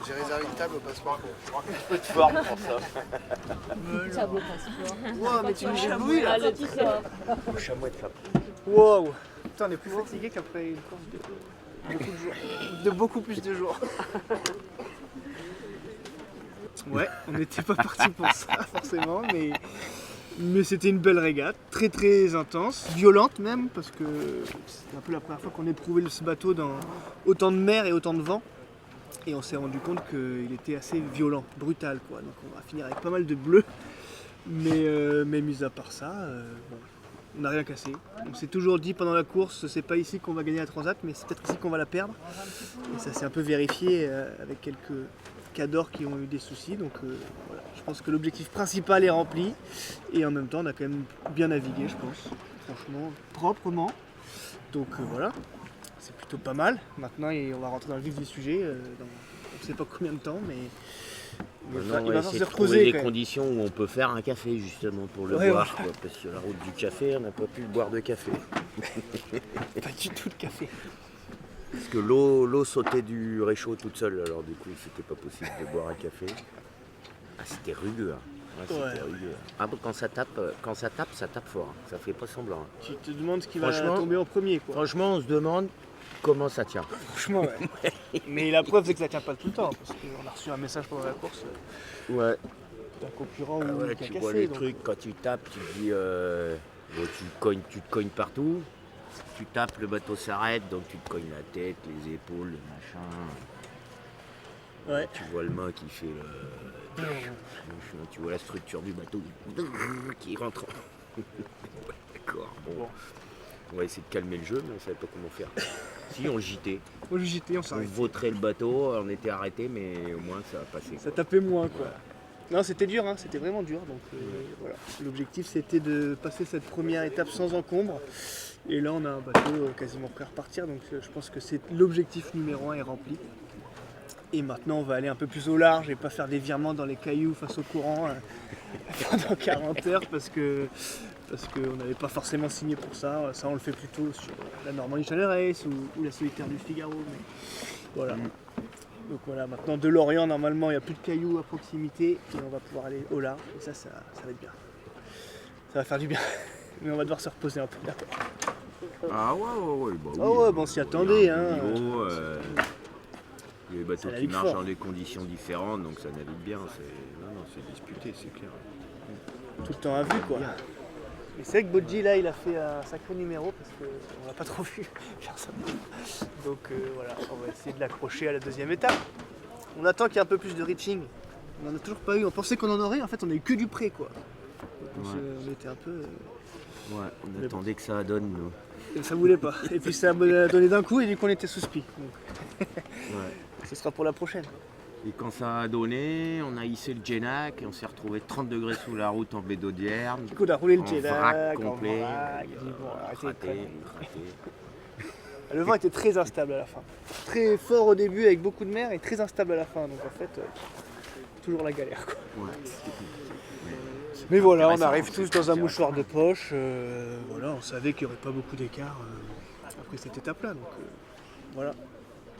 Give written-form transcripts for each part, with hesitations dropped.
J'ai réservé une table au passeport. Un peu de forme pour ça. Table au passeport. Wow, mais tu me chambouilles là. Le chamois de femme. Wow. Putain, on est plus fatigué qu'après une course de beaucoup de jours. De beaucoup plus de jours. Ouais, on n'était pas parti pour ça forcément, mais c'était une belle régate, très très intense, violente même, parce que c'est un peu la première fois qu'on éprouvait ce bateau dans autant de mer et autant de vent. Et on s'est rendu compte qu'il était assez violent, brutal quoi. Donc on va finir avec pas mal de bleus. Mais mis à part ça, bon, on n'a rien cassé. On s'est toujours dit pendant la course, c'est pas ici qu'on va gagner la Transat, mais c'est peut-être ici qu'on va la perdre. Et ça s'est un peu vérifié avec quelques cadors qui ont eu des soucis. Donc voilà, je pense que l'objectif principal est rempli. Et en même temps, on a quand même bien navigué, je pense. Franchement, proprement. Donc voilà, c'est plutôt pas mal. Maintenant, on va rentrer dans le vif du sujet. Dans, on ne sait pas combien de temps, mais Maintenant, il on va va essayer se de trouver reposer. des quand même. conditions où on peut faire un café justement pour le Ouais, boire. voilà. Quoi, parce que la route du café, on n'a pas pu boire de café. Pas du tout de café. Parce que l'eau sautait du réchaud toute seule, alors du coup c'était pas possible de boire un café. Ah c'était rugueux. Hein. Ouais, c'était Ouais. rugueux. Ah bon, quand ça tape, ça tape fort. Hein. Ça fait pas semblant. Hein. Tu te demandes ce qui va Franchement- tomber en premier, quoi. Franchement, on se demande comment ça tient. Franchement, ouais. Mais la preuve, c'est que ça tient pas tout le temps, parce qu'on a reçu un message pendant la course Ouais. d'un concurrent Ah ouais, qui a tu cassé. vois les donc- trucs, quand tu tapes, tu te dis, bon, tu te cognes partout. Tu tapes, le bateau s'arrête, donc tu te cognes la tête, les épaules, le machin. Ouais. Tu vois le mât qui fait tu vois la structure du bateau qui rentre. D'accord, bon. On va essayer de calmer le jeu, mais on savait pas comment faire. Si, on gitait. Moi, le JT, on On s'arrête. vautrait le bateau, on était arrêté, mais au moins ça a passé. Ça tapait moins, quoi. Non, c'était dur, hein, c'était vraiment dur. Donc voilà. L'objectif, c'était de passer cette première étape sans encombre. Et là, on a un bateau quasiment prêt à repartir. Donc je pense que c'est l'objectif numéro 1 est rempli. Et maintenant, on va aller un peu plus au large et pas faire des virements dans les cailloux face au courant pendant 40 heures parce qu'on n'avait pas forcément signé pour ça. Ça, on le fait plutôt sur la Normandie Channel Race ou la Solitaire du Figaro. Mais voilà. Donc voilà, maintenant de l'Orient, normalement, il n'y a plus de cailloux à proximité et on va pouvoir aller au large. Et ça va être bien. Ça va faire du bien. Mais on va devoir se reposer un peu d'accord. Ah ouais, bah oui. Ah ouais, bon, on s'y attendait, hein. Les bateaux Ça qui navigue marchent fort. dans des conditions différentes, donc ça navigue bien. C'est disputé, c'est clair. Tout le temps à vue, quoi. Et c'est vrai que Bodji, là, il a fait un sacré numéro parce qu'on l'a pas trop vu faire ça. Donc voilà, on va essayer de l'accrocher à la deuxième étape. On attend qu'il y ait un peu plus de reaching. On n'en a toujours pas eu. On pensait qu'on en aurait, en fait, on a eu que du près, quoi. Donc, on était un peu. Ouais, on Mais attendait que ça donne, nous. Et ça voulait pas. Et puis ça a donné d'un coup et du coup on était sous spi. Donc Ouais. ce sera pour la prochaine. Et quand ça a donné, on a hissé le Genac et on s'est retrouvé 30 degrés sous la route en baie d'Audierne. Du coup on a roulé le En Jeddah, vrac en complet. vrac. Il a dit, bon, arrêtez de Raté, conneries. raté. Le vent était très instable à la fin. Très fort au début avec beaucoup de mer et très instable à la fin. Donc en fait, toujours la galère, quoi. Ouais. Mais voilà, on intéressant, arrive c'est tous dans un intéressant. mouchoir de poche. Voilà, on savait qu'il n'y aurait pas beaucoup d'écart après cette étape-là. Donc voilà,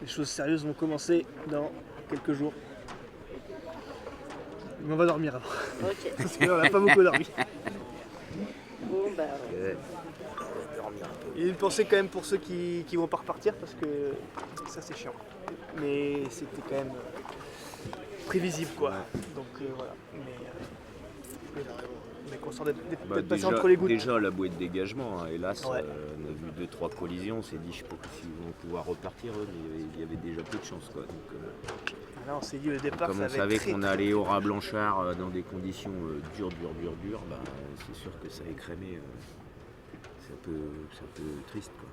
les choses sérieuses vont commencer dans quelques jours. Mais on va dormir avant. Ok. Parce qu'on n'a pas beaucoup dormi. Bon, bah. Et une pensée quand même pour ceux qui vont pas repartir parce que ça c'est chiant. Mais c'était quand même prévisible quoi. Donc voilà. Mais on est conscient d'être Bah, passé déjà, entre les gouttes. déjà la bouée de dégagement, hein, hélas, Ouais. on a vu 2-3 collisions, on s'est dit je sais pas s'ils vont pouvoir repartir eux, mais il y avait déjà peu de chance quoi. Donc, Là on s'est dit au départ comme ça on va savait être très, qu'on très, allait très au rat blanchard dans des conditions dures, bah, c'est sûr que ça a écrémé. C'est un peu triste quoi.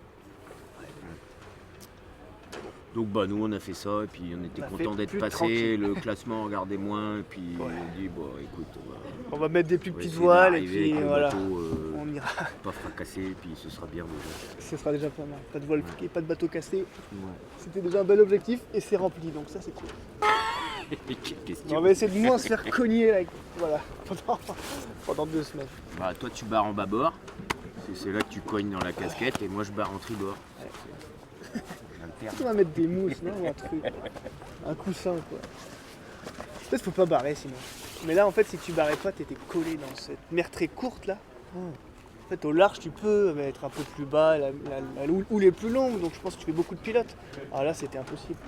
Donc bah nous on a fait ça et puis on était On a content fait d'être plus passé, tranquille. le classement regardait moins et puis Ouais. on dit bon écoute On va mettre des plus on va petites essayer voiles et d'arriver puis avec le voilà. bateau, On ira. pas fracassé et puis ce sera bien déjà. Ce sera déjà pas mal. Pas de voile et pas de bateau cassé. Ouais. C'était déjà un bel objectif et c'est rempli donc ça c'est cool. Quelle question. On va essayer de moins se faire cogner là, voilà, pendant 2 semaines. Bah toi tu barres en bâbord, c'est là que tu cognes dans la casquette et moi je barre en tribord. terre. On va mettre des mousses, non, ou un truc. Un coussin, quoi. Peut-être faut pas barrer sinon. Mais là, en fait, si tu barrais pas, t'étais collé dans cette mer très courte là. En fait, au large, tu peux être un peu plus bas, la houle est plus longue, donc je pense que tu fais beaucoup de pilotes. Alors là, c'était impossible.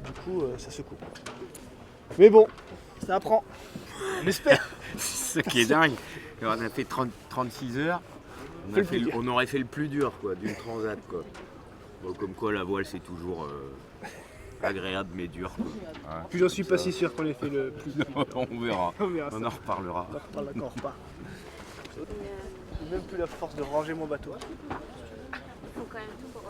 Du coup, ça secoue. Mais bon, ça apprend. On espère. C'est ça qui est dingue. Alors, on a fait 36 heures. On aurait fait le plus dur quoi, d'une transat quoi. Bon, comme quoi la voile c'est toujours agréable mais dur. Quoi. Ouais. Puis j'en suis pas si sûr qu'on ait fait le plus. On verra. On verra On ça. en reparlera. On en reparlera quand on repart. J'ai même plus la force de ranger mon bateau. Il faut quand même tout pour